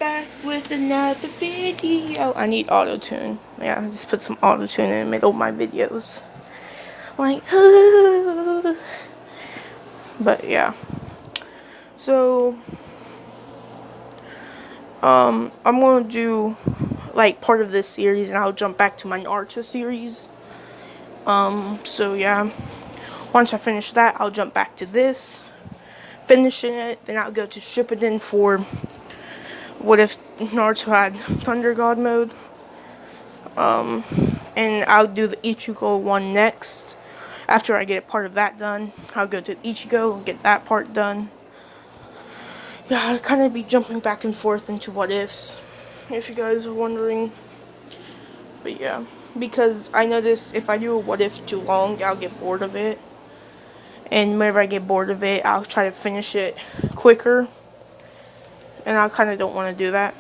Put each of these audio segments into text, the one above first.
back with another video. I need auto-tune. Yeah, I just put some auto-tune in the middle of my videos. Like, but yeah. So, I'm gonna do, like, part of this series, and I'll jump back to my Naruto series. So yeah. Once I finish that, I'll jump back to this. Finishing it, then I'll go to Shippuden for what if Naruto had Thunder God mode. And I'll do the Ichigo one next. After I get a part of that done, I'll go to Ichigo and get that part done. Yeah, I'll kind of be jumping back and forth into what ifs, if you guys are wondering. But yeah, because I notice if I do a what if too long, I'll get bored of it. And whenever I get bored of it, I'll try to finish it quicker. And I kind of don't want to do that.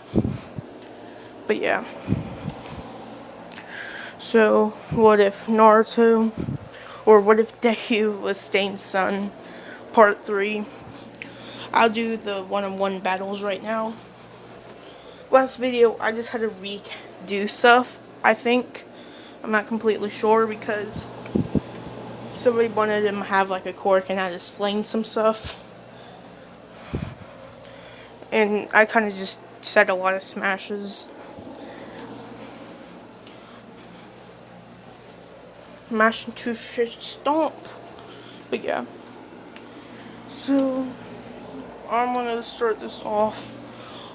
But yeah. So, what if Naruto, or what if Deku was Stain's son, part 3. I'll do the one-on-one battles right now. Last video, I just had to redo stuff, I think. I'm not completely sure because somebody wanted him to have like a quirk and I had to explain some stuff. And I kind of just said a lot of smashes. Mash into shit stomp. But yeah. So, I'm gonna start this off.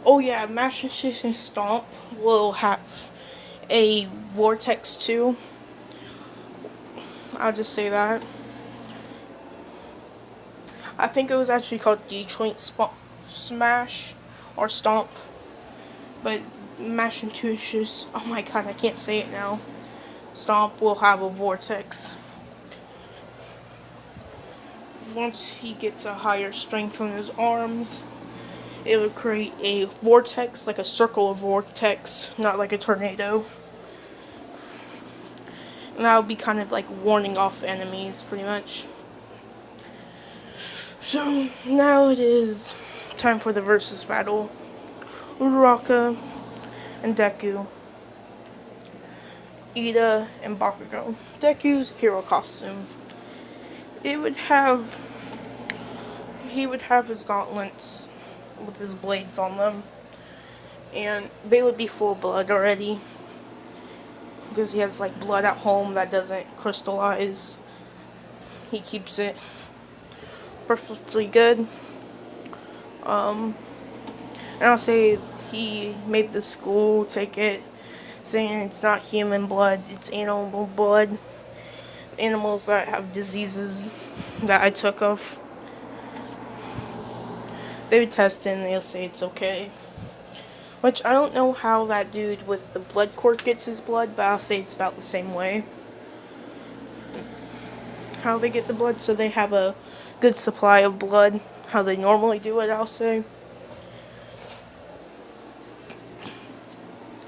Oh yeah, Mash and Stomp will have a Vortex too. I'll just say that. I think it was actually called D-Joint Smash or Stomp. But Mash and Tush's, oh my god, I can't say it now. Stomp will have a Vortex. Once he gets a higher strength on his arms, it would create a vortex, like a circle of vortex, not like a tornado. And that would be kind of like warning off enemies, pretty much. So, now it is time for the versus battle. Uraraka and Deku. Ida and Bakugo. Deku's hero costume. He would have his gauntlets with his blades on them. And they would be full of blood already. Because he has like blood at home that doesn't crystallize. He keeps it perfectly good. And I'll say he made the school take it, saying it's not human blood, it's animal blood. Animals that have diseases that I took of. They would test it and they'll say it's okay. Which I don't know how that dude with the blood quirk gets his blood, but I'll say it's about the same way. How they get the blood, so they have a good supply of blood. How they normally do it, I'll say.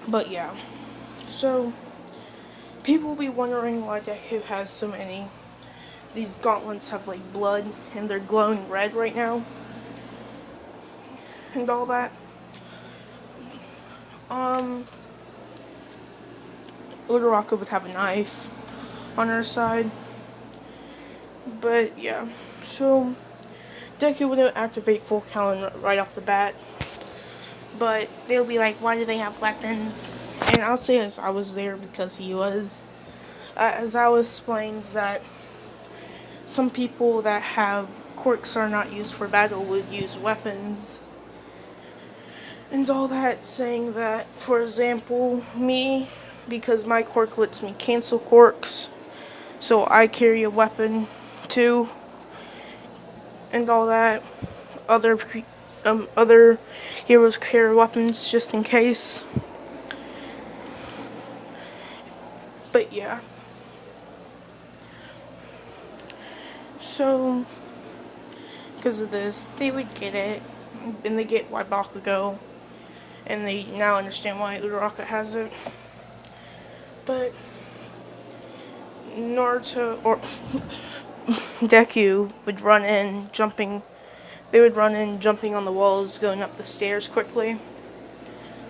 But yeah. So, people will be wondering why Deku has so many. These gauntlets have like blood and they're glowing red right now. And all that. Uraraka would have a knife on her side. But yeah. So, Deku wouldn't activate full Callan right off the bat. But they'll be like, why do they have weapons? And I'll say as I was there because he was. As I explains that some people that have quirks are not used for battle would use weapons. And all that, saying that, for example, me, because my quirk lets me cancel quirks, so I carry a weapon too. And all that. Other heroes carry weapons just in case. But yeah. So, because of this, they would get it, and they get why Bakugo, and they now understand why Uraraka has it. But Naruto, or Deku would run in, jumping on the walls, going up the stairs quickly.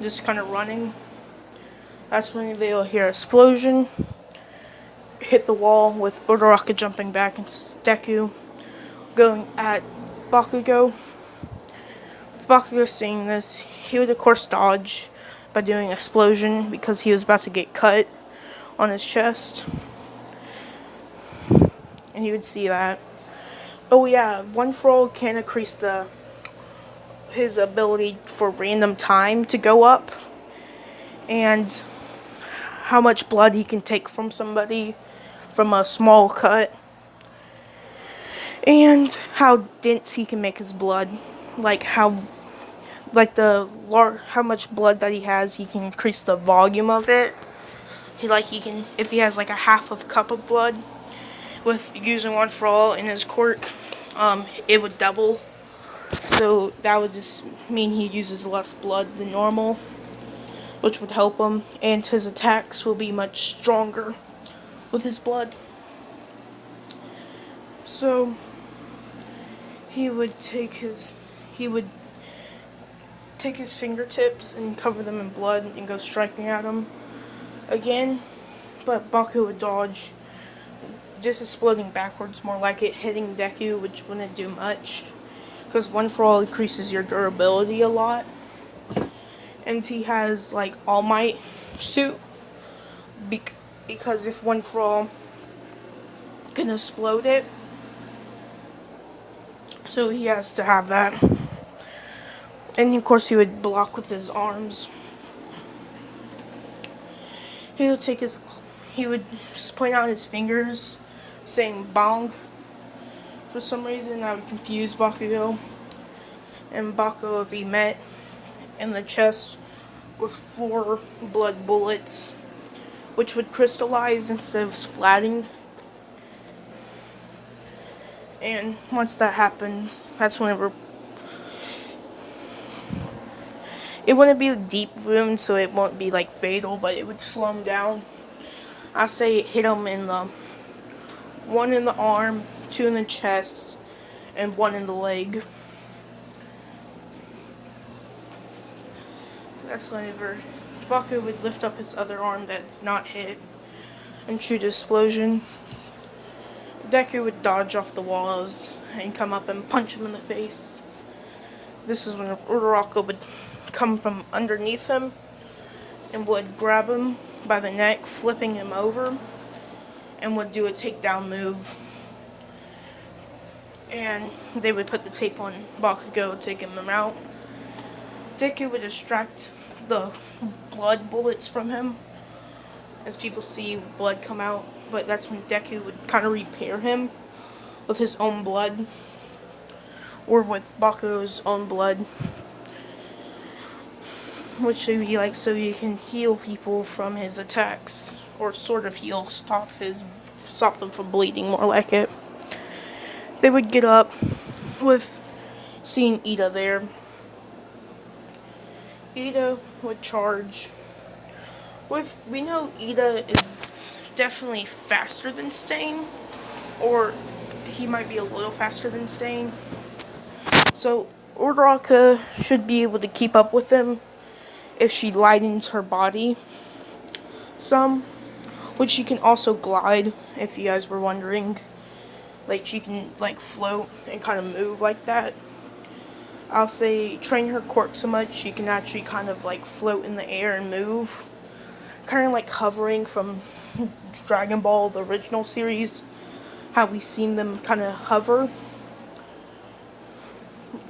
just kind of running. That's when they'll hear an explosion, hit the wall with Uraraka jumping back and Deku going at Bakugo. Bakugo seeing this, he would of course dodge by doing an explosion because he was about to get cut on his chest. And you would see that. Oh yeah, One For All can increase his ability for random time to go up, and how much blood he can take from somebody from a small cut, and how dense he can make his blood, how much blood that he has, he can increase the volume of it. He can, if he has like a half of cup of blood with using One For All in his quirk, it would double. So that would just mean he uses less blood than normal, which would help him, and his attacks will be much stronger with his blood. So he would take his fingertips and cover them in blood and go striking at him again, but Baku would dodge, just exploding backwards, more like it hitting Deku, which wouldn't do much, because One For All increases your durability a lot, and he has like All Might suit, because if One For All can explode it, so he has to have that. And of course he would block with his arms. He would point out his fingers, saying "bong." For some reason, that would confuse Bakugo, and Bakugo would be met in the chest with 4 blood bullets, which would crystallize instead of splatting. And once that happened, that's whenever it wouldn't be a deep wound, so it won't be like fatal, but it would slow him down. I say it hit him in the 1 in the arm, 2 in the chest, and 1 in the leg. That's whenever Baku would lift up his other arm that's not hit and shoot an explosion. Deku would dodge off the walls and come up and punch him in the face. This is when Uraraka would come from underneath him and would grab him by the neck, flipping him over, and would do a takedown move. And they would put the tape on Bakugo, taking him out. Deku would distract the blood bullets from him, as people see blood come out, but that's when Deku would kind of repair him with his own blood, or with Bakugo's own blood, which would be like so you can heal people from his attacks, or sort of stop them from bleeding, more like it. They would get up with seeing Ida there. Ida would charge. We know Ida is definitely faster than Stain, or he might be a little faster than Stain. So Uraraka should be able to keep up with him if she lightens her body some, which she can also glide, if you guys were wondering. Like, she can like float and kind of move like that. I'll say train her quirk so much she can actually kind of like float in the air and move, kind of like hovering from Dragon Ball, the original series, how we seen them kind of hover.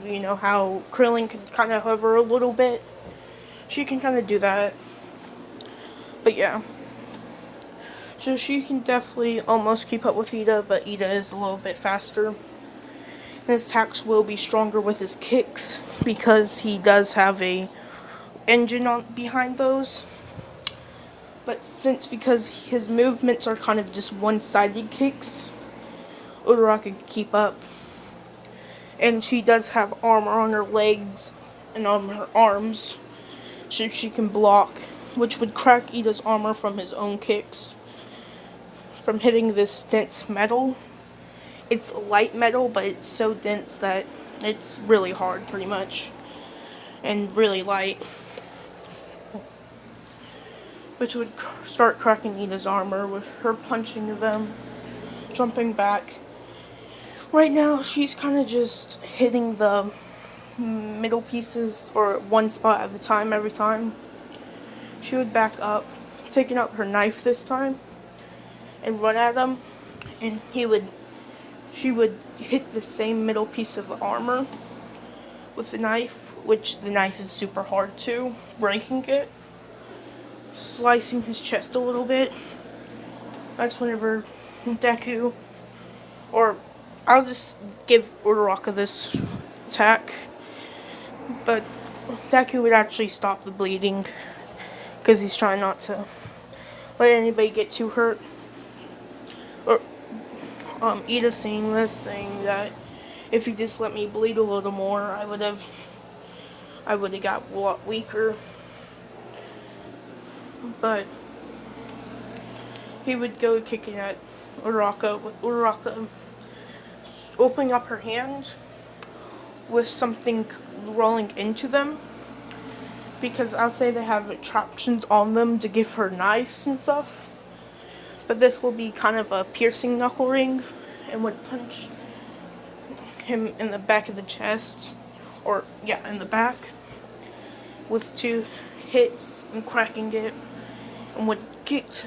You know how Krillin could kind of hover a little bit. She can kind of do that. But yeah. So she can definitely almost keep up with Ida, but Ida is a little bit faster. And his attacks will be stronger with his kicks, because he does have a engine behind those. But because his movements are kind of just one-sided kicks, Uraraka can keep up. And she does have armor on her legs and on her arms, so she can block, which would crack Ida's armor from his own kicks, from hitting this dense metal. It's light metal, but it's so dense that it's really hard, pretty much, and really light. which would start cracking Ida's armor with her punching them, jumping back. Right now, she's kind of just hitting the middle pieces, or one spot at a time every time. She would back up, taking out her knife this time, and run at him, and she would hit the same middle piece of armor with the knife, which the knife is super hard to, breaking it, slicing his chest a little bit. That's whenever Deku, or I'll just give Uraraka this attack, but Deku would actually stop the bleeding because he's trying not to let anybody get too hurt. Or Ida saying this, saying that if he just let me bleed a little more, I would have got a lot weaker. But he would go kicking at Uraraka, with Uraraka opening up her hand with something rolling into them, because I'll say they have attractions on them to give her knives and stuff. But this will be kind of a piercing knuckle ring, and would punch him in the back of the chest, or yeah, in the back, with 2 hits and cracking it, and would kicked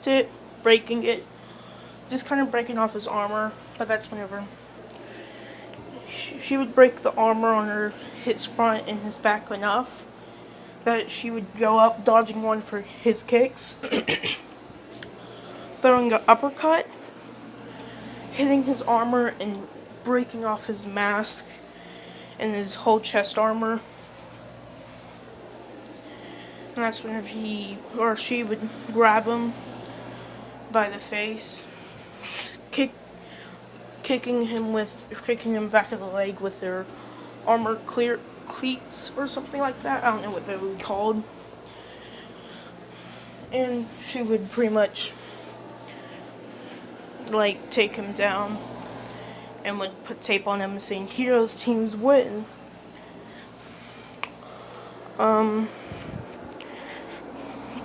it, breaking it, just kind of breaking off his armor. But that's whenever she would break the armor on his front and his back enough that she would go up, dodging one for his kicks, throwing an uppercut, hitting his armor and breaking off his mask and his whole chest armor. And that's whenever he or she would grab him by the face, kicking him back of the leg with their armor cleats or something like that. I don't know what they would be called. And she would pretty much like take him down and would put tape on him saying Heroes teams win.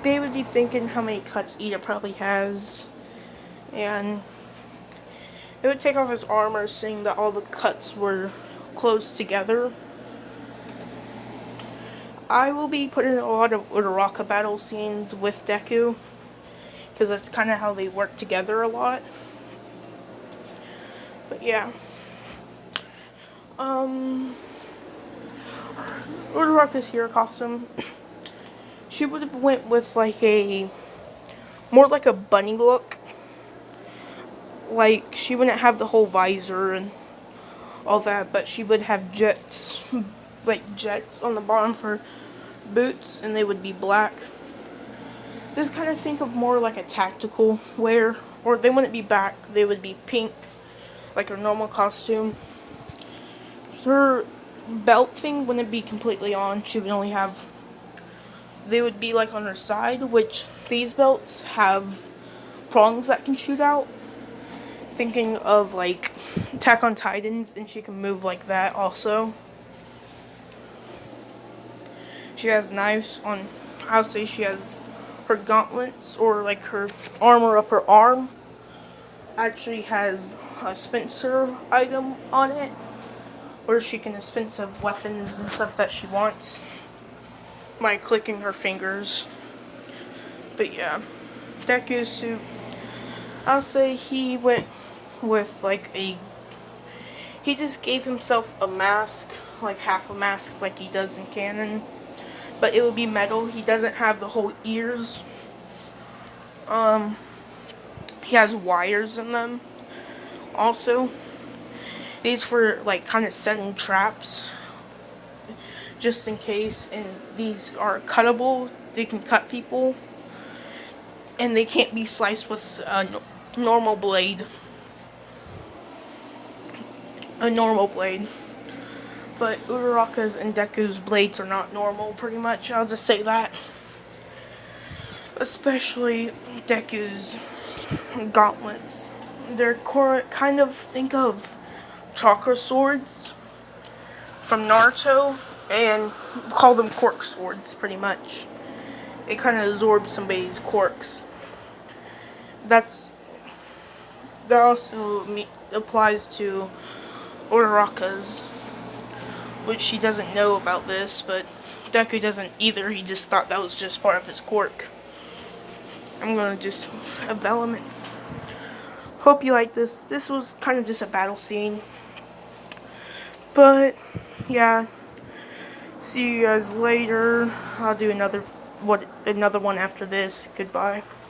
They would be thinking how many cuts Ida probably has, and it would take off his armor, saying that all the cuts were close together. I will be putting a lot of Uraraka battle scenes with Deku, because that's kind of how they work together a lot. But yeah. Uraraka's hero costume, she would have went with like more like a bunny look. Like, she wouldn't have the whole visor and all that, but she would have jets on the bottom for boots, and they would be black. Just kind of think of more like a tactical wear, or they wouldn't be black, they would be pink, like her normal costume. Her belt thing wouldn't be completely on, she would only have, they would be like on her side, which these belts have prongs that can shoot out. Thinking of like Attack on Titans, and she can move like that also. She has knives on, I'll say she has her gauntlets, or like her armor up her arm, actually has a Spencer item on it, where she can dispense of weapons and stuff that she wants by clicking her fingers. But yeah, Deku's suit, I'll say he went with like he just gave himself a mask, like half a mask like he does in canon, but it would be metal. He doesn't have the whole ears. He has wires in them also. These were like kind of setting traps just in case, and these are cuttable. They can cut people, and they can't be sliced with a normal blade. But Uraraka's and Deku's blades are not normal, pretty much. I'll just say that. Especially Deku's gauntlets. They're kind of, think of chakra swords from Naruto, and call them cork swords, pretty much. it kind of absorbs somebody's quirks. That also applies to Uraraka's, which he doesn't know about this, but Deku doesn't either. He just thought that was just part of his quirk. I'm gonna just have elements. Hope you like this. This was kind of just a battle scene, but yeah. See you guys later. I'll do another one after this. Goodbye.